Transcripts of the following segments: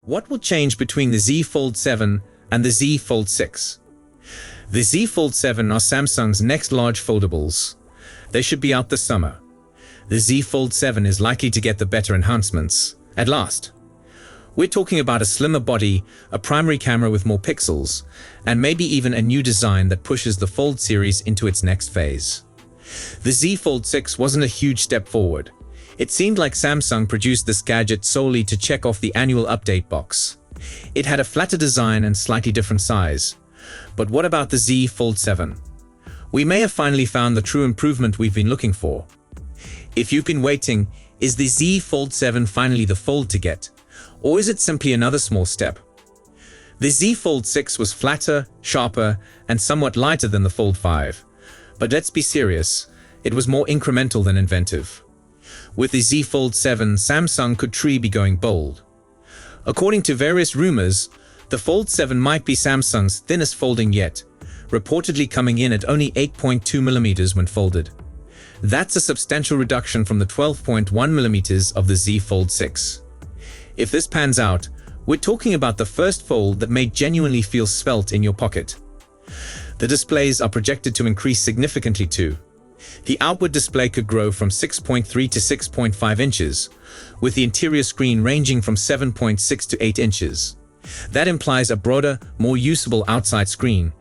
What will change between the Z Fold 7 and the Z Fold 6? The Z Fold 7 are Samsung's next large foldables. They should be out this summer. The Z Fold 7 is likely to get the better enhancements at last. We're talking about a slimmer body, a primary camera with more pixels, and maybe even a new design that pushes the Fold series into its next phase. The Z Fold 6 wasn't a huge step forward. It seemed like Samsung produced this gadget solely to check off the annual update box. It had a flatter design and slightly different size. But what about the Z Fold 7? We may have finally found the true improvement we've been looking for. If you've been waiting, is the Z Fold 7 finally the Fold to get? Or is it simply another small step? The Z Fold 6 was flatter, sharper, and somewhat lighter than the Fold 5. But let's be serious, it was more incremental than inventive. With the Z Fold 7, Samsung could truly be going bold. According to various rumors, the Fold 7 might be Samsung's thinnest folding yet, reportedly coming in at only 8.2mm when folded. That's a substantial reduction from the 12.1mm of the Z Fold 6. If this pans out, we're talking about the first fold that may genuinely feel svelte in your pocket. The displays are projected to increase significantly too. The outward display could grow from 6.3 to 6.5 inches, with the interior screen ranging from 7.6 to 8 inches. That implies a broader, more usable outside screen,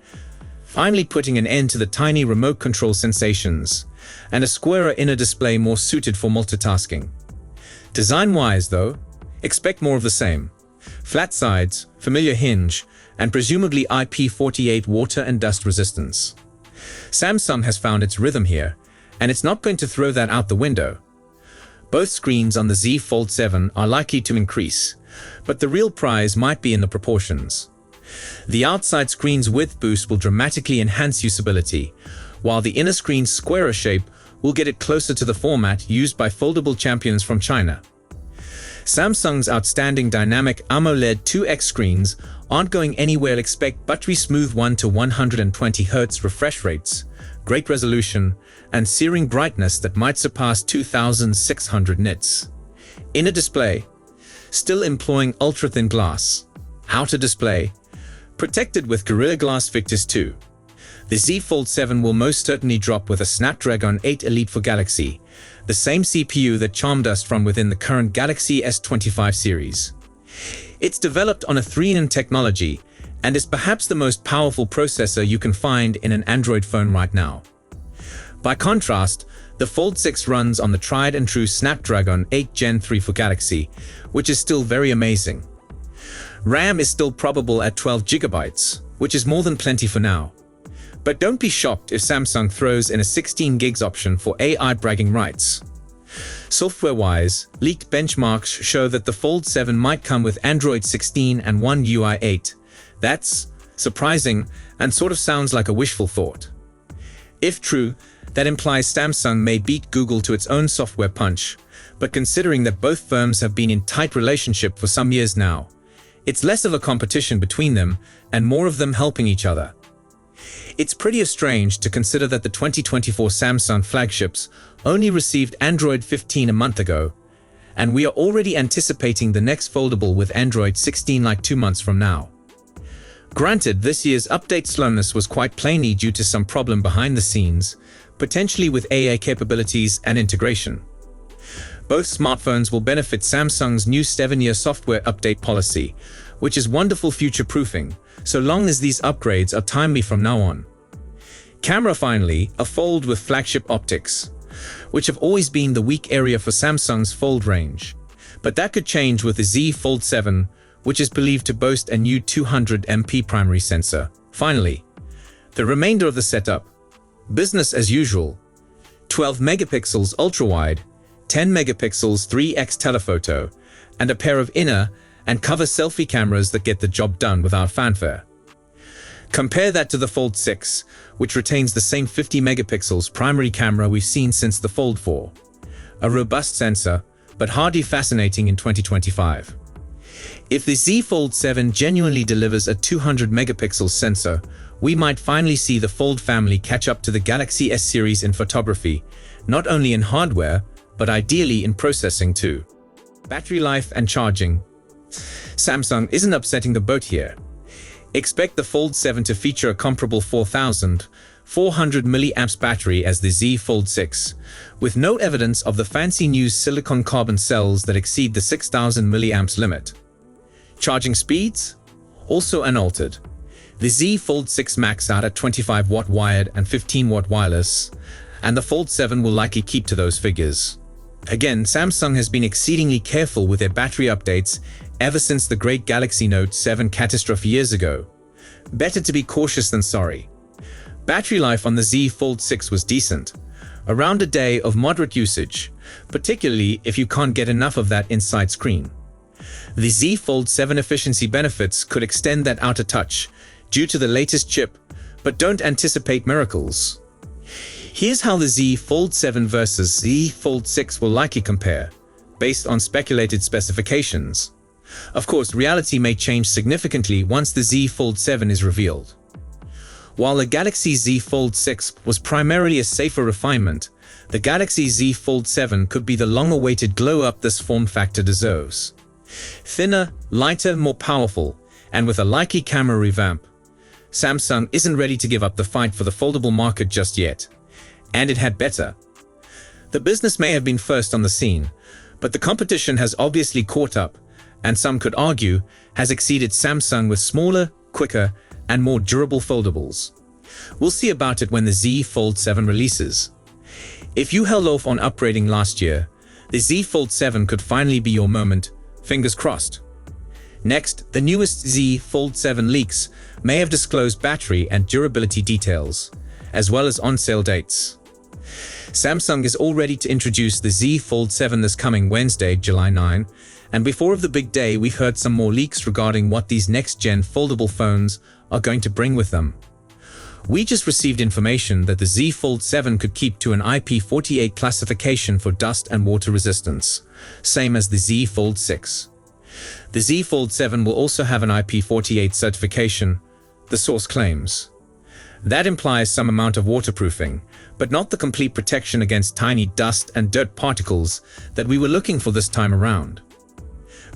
finally putting an end to the tiny remote control sensations, and a squarer inner display more suited for multitasking. Design-wise though, expect more of the same. Flat sides, familiar hinge, and presumably IP48 water and dust resistance. Samsung has found its rhythm here, and it's not going to throw that out the window. Both screens on the Z Fold 7 are likely to increase, but the real prize might be in the proportions. The outside screen's width boost will dramatically enhance usability, while the inner screen's squarer shape will get it closer to the format used by foldable champions from China. Samsung's outstanding Dynamic AMOLED 2X screens aren't going anywhere. Expect buttery smooth 1 to 120Hz refresh rates, great resolution, and searing brightness that might surpass 2600 nits. Inner display, still employing ultra-thin glass. Outer display, protected with Gorilla Glass Victus 2. The Z Fold 7 will most certainly drop with a Snapdragon 8 Elite for Galaxy, the same CPU that charmed us from within the current Galaxy S25 series. It's developed on a 3-in technology and is perhaps the most powerful processor you can find in an Android phone right now. By contrast, the Fold 6 runs on the tried and true Snapdragon 8 Gen 3 for Galaxy, which is still very amazing. RAM is still probable at 12GB, which is more than plenty for now. But don't be shocked if Samsung throws in a 16GB option for AI bragging rights. Software-wise, leaked benchmarks show that the Fold 7 might come with Android 16 and One UI 8. That's surprising and sort of sounds like a wishful thought. If true, that implies Samsung may beat Google to its own software punch, but considering that both firms have been in tight relationship for some years now, it's less of a competition between them and more of them helping each other. It's pretty strange to consider that the 2024 Samsung flagships only received Android 15 a month ago, and we are already anticipating the next foldable with Android 16 like 2 months from now. Granted, this year's update slowness was quite plainly due to some problem behind the scenes, potentially with AI capabilities and integration. Both smartphones will benefit Samsung's new 7-year software update policy, which is wonderful future-proofing, so long as these upgrades are timely from now on. Camera finally, a Fold with flagship optics, which have always been the weak area for Samsung's Fold range. But that could change with the Z Fold 7, which is believed to boast a new 200MP primary sensor. Finally, the remainder of the setup. Business as usual. 12 megapixels ultra-wide, 10 megapixels 3x telephoto, and a pair of inner and cover selfie cameras that get the job done without fanfare. Compare that to the Fold 6, which retains the same 50 megapixels primary camera we've seen since the Fold 4. A robust sensor, but hardly fascinating in 2025. If the Z Fold 7 genuinely delivers a 200 megapixel sensor, we might finally see the Fold family catch up to the Galaxy S series in photography, not only in hardware, but ideally in processing too. Battery life and charging. Samsung isn't upsetting the boat here. Expect the Fold 7 to feature a comparable 4,400 mAh battery as the Z Fold 6, with no evidence of the fancy new silicon carbon cells that exceed the 6,000 mAh limit. Charging speeds? Also unaltered. The Z Fold 6 max out at 25-watt wired and 15-watt wireless, and the Fold 7 will likely keep to those figures. Again, Samsung has been exceedingly careful with their battery updates ever since the great Galaxy Note 7 catastrophe years ago. Better to be cautious than sorry. Battery life on the Z Fold 6 was decent, around a day of moderate usage, particularly if you can't get enough of that inside screen. The Z Fold 7 efficiency benefits could extend that out a touch due to the latest chip, but don't anticipate miracles. Here's how the Z Fold 7 versus Z Fold 6 will likely compare, based on speculated specifications. Of course, reality may change significantly once the Z Fold 7 is revealed. While the Galaxy Z Fold 6 was primarily a safer refinement, the Galaxy Z Fold 7 could be the long-awaited glow-up this form factor deserves. Thinner, lighter, more powerful, and with a likely camera revamp, Samsung isn't ready to give up the fight for the foldable market just yet. And it had better. The business may have been first on the scene, but the competition has obviously caught up, and some could argue, has exceeded Samsung with smaller, quicker, and more durable foldables. We'll see about it when the Z Fold 7 releases. If you held off on upgrading last year, the Z Fold 7 could finally be your moment, fingers crossed. Next, the newest Z Fold 7 leaks may have disclosed battery and durability details, as well as on-sale dates. Samsung is all ready to introduce the Z Fold 7 this coming Wednesday, July 9, and before of the big day we've heard some more leaks regarding what these next-gen foldable phones are going to bring with them. We just received information that the Z Fold 7 could keep to an IP48 classification for dust and water resistance, same as the Z Fold 6. The Z Fold 7 will also have an IP48 certification, the source claims. That implies some amount of waterproofing, but not the complete protection against tiny dust and dirt particles that we were looking for this time around.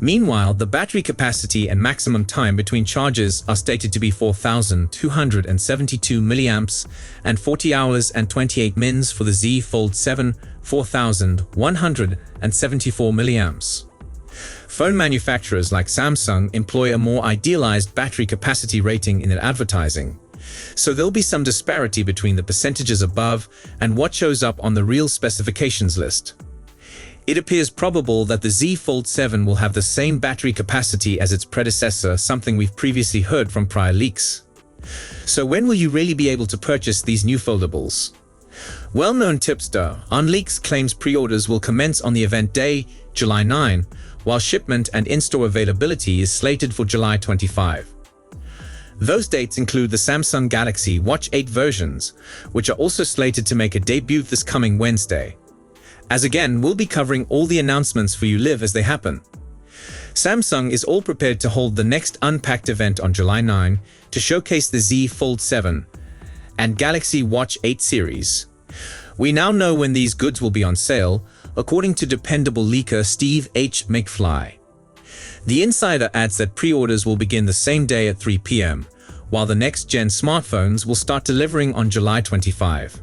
Meanwhile, the battery capacity and maximum time between charges are stated to be 4,272 milliamps and 40 hours and 28 mins for the Z Fold 7, 4,174 milliamps. Phone manufacturers like Samsung employ a more idealized battery capacity rating in their advertising, so there'll be some disparity between the percentages above and what shows up on the real specifications list. It appears probable that the Z Fold 7 will have the same battery capacity as its predecessor, something we've previously heard from prior leaks. So when will you really be able to purchase these new foldables? Well-known tipster on leaks claims pre-orders will commence on the event day, July 9, while shipment and in-store availability is slated for July 25. Those dates include the Samsung Galaxy Watch 8 versions, which are also slated to make a debut this coming Wednesday. As again, we'll be covering all the announcements for you live as they happen. Samsung is all prepared to hold the next Unpacked event on July 9 to showcase the Z Fold 7 and Galaxy Watch 8 series. We now know when these goods will be on sale, according to dependable leaker Steve H. McFly. The insider adds that pre-orders will begin the same day at 3 p.m., while the next-gen smartphones will start delivering on July 25.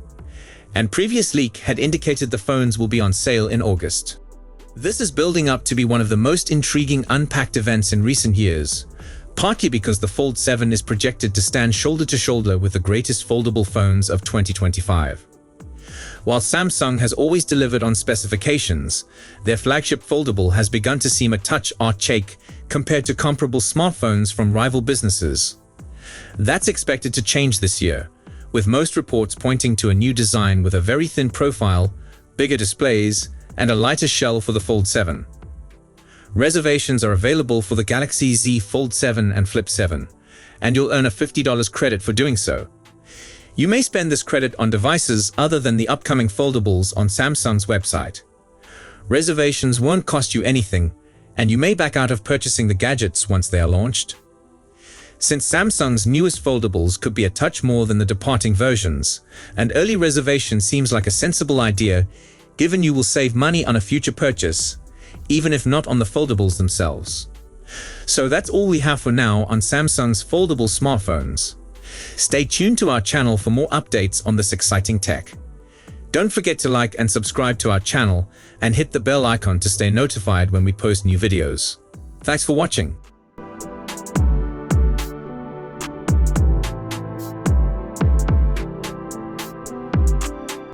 And previous leak had indicated the phones will be on sale in August. This is building up to be one of the most intriguing Unpacked events in recent years, partly because the Fold 7 is projected to stand shoulder to shoulder with the greatest foldable phones of 2025. While Samsung has always delivered on specifications, their flagship foldable has begun to seem a touch archaic compared to comparable smartphones from rival businesses. That's expected to change this year, with most reports pointing to a new design with a very thin profile, bigger displays, and a lighter shell for the Fold 7. Reservations are available for the Galaxy Z Fold 7 and Flip 7, and you'll earn a $50 credit for doing so. You may spend this credit on devices other than the upcoming foldables on Samsung's website. Reservations won't cost you anything, and you may back out of purchasing the gadgets once they are launched. Since Samsung's newest foldables could be a touch more than the departing versions, an early reservation seems like a sensible idea, given you will save money on a future purchase, even if not on the foldables themselves. So that's all we have for now on Samsung's foldable smartphones. Stay tuned to our channel for more updates on this exciting tech. Don't forget to like and subscribe to our channel and hit the bell icon to stay notified when we post new videos. Thanks for watching.